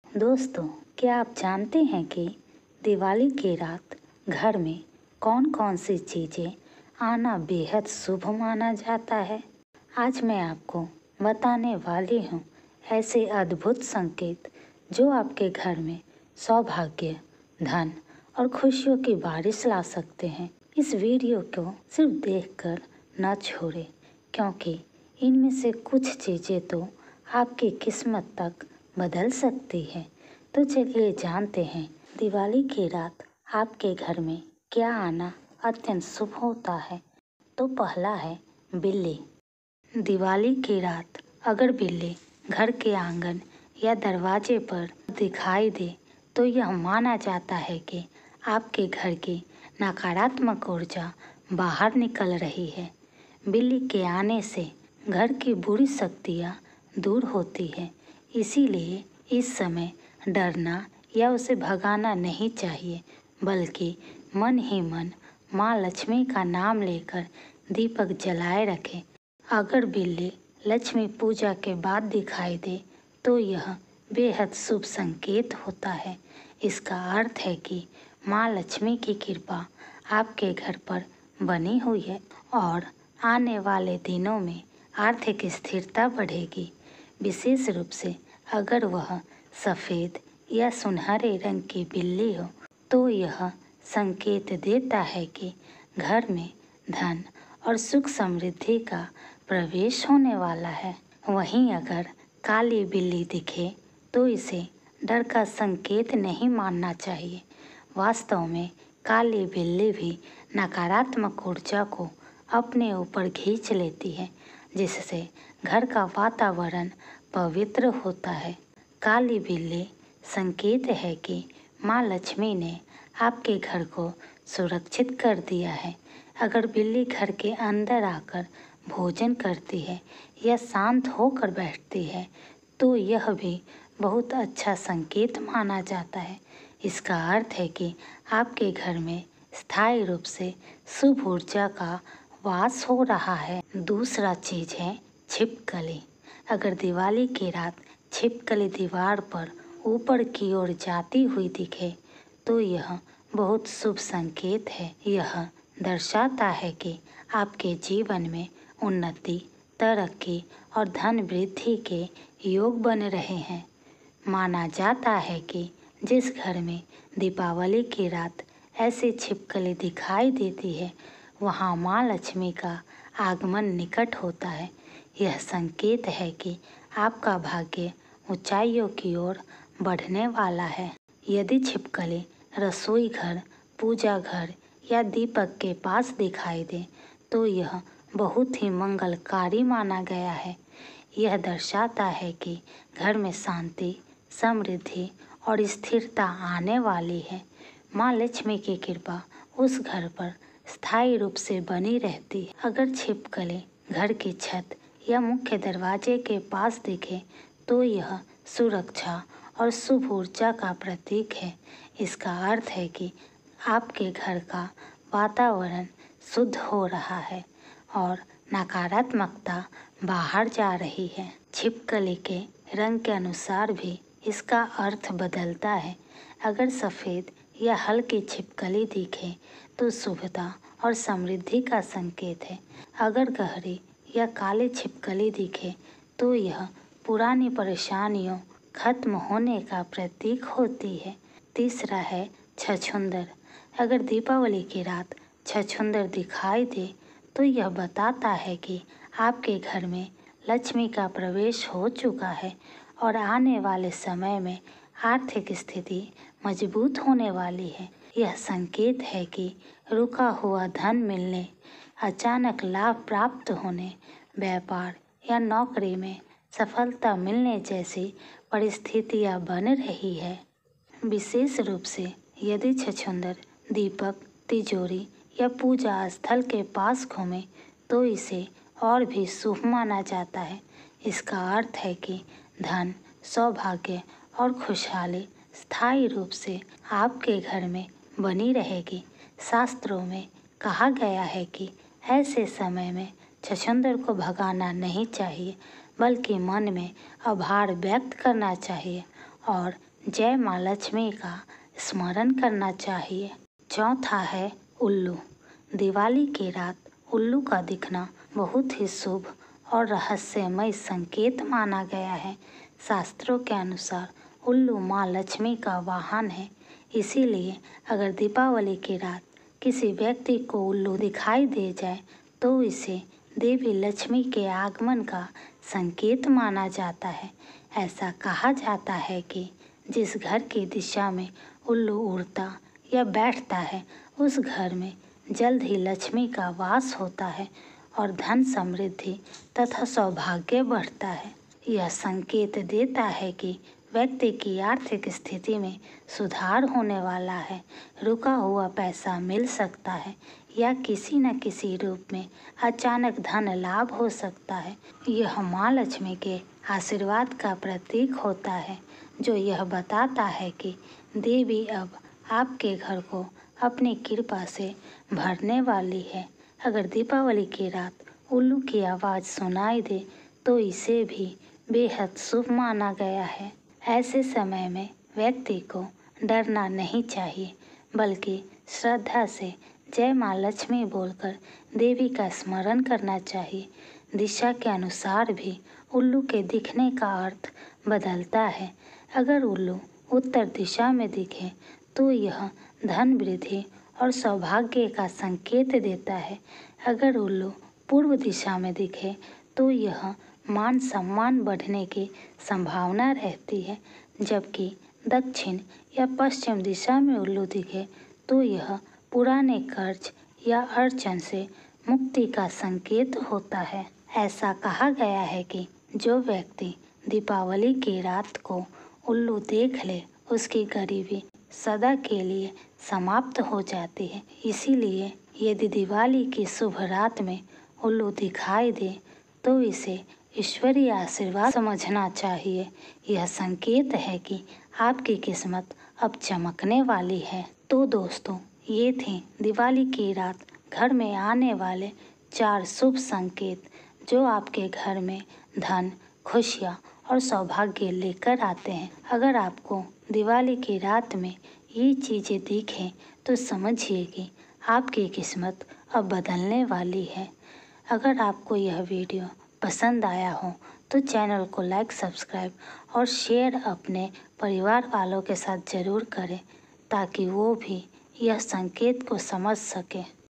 दोस्तों, क्या आप जानते हैं कि दिवाली की रात घर में कौन कौन सी चीज़ें आना बेहद शुभ माना जाता है। आज मैं आपको बताने वाली हूँ ऐसे अद्भुत संकेत जो आपके घर में सौभाग्य, धन और खुशियों की बारिश ला सकते हैं। इस वीडियो को सिर्फ देखकर न छोड़ें, क्योंकि इनमें से कुछ चीज़ें तो आपकी किस्मत तक बदल सकती है। तो चलिए जानते हैं दिवाली की रात आपके घर में क्या आना अत्यंत शुभ होता है। तो पहला है बिल्ली। दिवाली की रात अगर बिल्ली घर के आंगन या दरवाजे पर दिखाई दे तो यह माना जाता है कि आपके घर की नकारात्मक ऊर्जा बाहर निकल रही है। बिल्ली के आने से घर की बुरी शक्तियाँ दूर होती है, इसीलिए इस समय डरना या उसे भगाना नहीं चाहिए, बल्कि मन ही मन माँ लक्ष्मी का नाम लेकर दीपक जलाए रखें। अगर बिल्ली लक्ष्मी पूजा के बाद दिखाई दे तो यह बेहद शुभ संकेत होता है। इसका अर्थ है कि माँ लक्ष्मी की कृपा आपके घर पर बनी हुई है और आने वाले दिनों में आर्थिक स्थिरता बढ़ेगी। विशेष रूप से अगर वह सफ़ेद या सुनहरे रंग की बिल्ली हो तो यह संकेत देता है कि घर में धन और सुख समृद्धि का प्रवेश होने वाला है। वहीं अगर काली बिल्ली दिखे तो इसे डर का संकेत नहीं मानना चाहिए। वास्तव में काली बिल्ली भी नकारात्मक ऊर्जा को अपने ऊपर खींच लेती है, जिससे घर का वातावरण पवित्र होता है। काली बिल्ली संकेत है कि माँ लक्ष्मी ने आपके घर को सुरक्षित कर दिया है। अगर बिल्ली घर के अंदर आकर भोजन करती है या शांत होकर बैठती है तो यह भी बहुत अच्छा संकेत माना जाता है। इसका अर्थ है कि आपके घर में स्थायी रूप से शुभ ऊर्जा का वास हो रहा है। दूसरा चीज़ है छिपकली। अगर दिवाली की रात छिपकली दीवार पर ऊपर की ओर जाती हुई दिखे तो यह बहुत शुभ संकेत है। यह दर्शाता है कि आपके जीवन में उन्नति, तरक्की और धन वृद्धि के योग बन रहे हैं। माना जाता है कि जिस घर में दीपावली की रात ऐसी छिपकली दिखाई देती है वहाँ माँ लक्ष्मी का आगमन निकट होता है। यह संकेत है कि आपका भाग्य ऊंचाइयों की ओर बढ़ने वाला है। यदि छिपकली रसोई घर, पूजा घर या दीपक के पास दिखाई दे तो यह बहुत ही मंगलकारी माना गया है। यह दर्शाता है कि घर में शांति, समृद्धि और स्थिरता आने वाली है। माँ लक्ष्मी की कृपा उस घर पर स्थायी रूप से बनी रहती है। अगर छिपकली घर की छत या मुख्य दरवाजे के पास दिखे तो यह सुरक्षा और शुभ ऊर्जा का प्रतीक है। इसका अर्थ है कि आपके घर का वातावरण शुद्ध हो रहा है और नकारात्मकता बाहर जा रही है। छिपकली के रंग के अनुसार भी इसका अर्थ बदलता है। अगर सफ़ेद या हल्की छिपकली दिखे तो शुभता और समृद्धि का संकेत है। अगर गहरी या काली छिपकली दिखे तो यह पुरानी परेशानियों खत्म होने का प्रतीक होती है। तीसरा है छछूंदर। अगर दीपावली की रात छछूंदर दिखाई दे तो यह बताता है कि आपके घर में लक्ष्मी का प्रवेश हो चुका है और आने वाले समय में आर्थिक स्थिति मजबूत होने वाली है। यह संकेत है कि रुका हुआ धन मिलने, अचानक लाभ प्राप्त होने, व्यापार या नौकरी में सफलता मिलने जैसी परिस्थितियां बन रही है। विशेष रूप से यदि छछूंदर दीपक, तिजोरी या पूजा स्थल के पास घूमे तो इसे और भी शुभ माना जाता है। इसका अर्थ है कि धन, सौभाग्य और खुशहाली स्थायी रूप से आपके घर में बनी रहेगी। शास्त्रों में कहा गया है कि ऐसे समय में छछूंदर को भगाना नहीं चाहिए, बल्कि मन में आभार व्यक्त करना चाहिए और जय माँ लक्ष्मी का स्मरण करना चाहिए। चौथा है उल्लू। दिवाली की रात उल्लू का दिखना बहुत ही शुभ और रहस्यमय संकेत माना गया है। शास्त्रों के अनुसार उल्लू माँ लक्ष्मी का वाहन है, इसीलिए अगर दीपावली की रात किसी व्यक्ति को उल्लू दिखाई दे जाए तो इसे देवी लक्ष्मी के आगमन का संकेत माना जाता है। ऐसा कहा जाता है कि जिस घर की दिशा में उल्लू उड़ता या बैठता है उस घर में जल्द ही लक्ष्मी का वास होता है और धन समृद्धि तथा सौभाग्य बढ़ता है। यह संकेत देता है कि व्यक्ति की आर्थिक स्थिति में सुधार होने वाला है, रुका हुआ पैसा मिल सकता है या किसी न किसी रूप में अचानक धन लाभ हो सकता है। यह माँ लक्ष्मी के आशीर्वाद का प्रतीक होता है, जो यह बताता है कि देवी अब आपके घर को अपनी कृपा से भरने वाली है। अगर दीपावली की रात उल्लू की आवाज़ सुनाई दे तो इसे भी बेहद शुभ माना गया है। ऐसे समय में व्यक्ति को डरना नहीं चाहिए, बल्कि श्रद्धा से जय माँ लक्ष्मी बोलकर देवी का स्मरण करना चाहिए। दिशा के अनुसार भी उल्लू के दिखने का अर्थ बदलता है। अगर उल्लू उत्तर दिशा में दिखे तो यह धन वृद्धि और सौभाग्य का संकेत देता है। अगर उल्लू पूर्व दिशा में दिखे तो यह मान सम्मान बढ़ने की संभावना रहती है, जबकि दक्षिण या पश्चिम दिशा में उल्लू दिखे तो यह पुराने कर्ज या अड़चन से मुक्ति का संकेत होता है। ऐसा कहा गया है कि जो व्यक्ति दीपावली की रात को उल्लू देख ले उसकी गरीबी सदा के लिए समाप्त हो जाती है। इसीलिए यदि दिवाली की शुभ रात में उल्लू दिखाई दे तो इसे ईश्वरीय आशीर्वाद समझना चाहिए। यह संकेत है कि आपकी किस्मत अब चमकने वाली है। तो दोस्तों, ये थे दिवाली की रात घर में आने वाले 4 शुभ संकेत जो आपके घर में धन, खुशियाँ और सौभाग्य लेकर आते हैं। अगर आपको दिवाली की रात में ये चीज़ें दिखें तो समझिए कि आपकी किस्मत अब बदलने वाली है। अगर आपको यह वीडियो पसंद आया हो तो चैनल को लाइक, सब्सक्राइब और शेयर अपने परिवार वालों के साथ ज़रूर करें, ताकि वो भी यह संकेत को समझ सकें।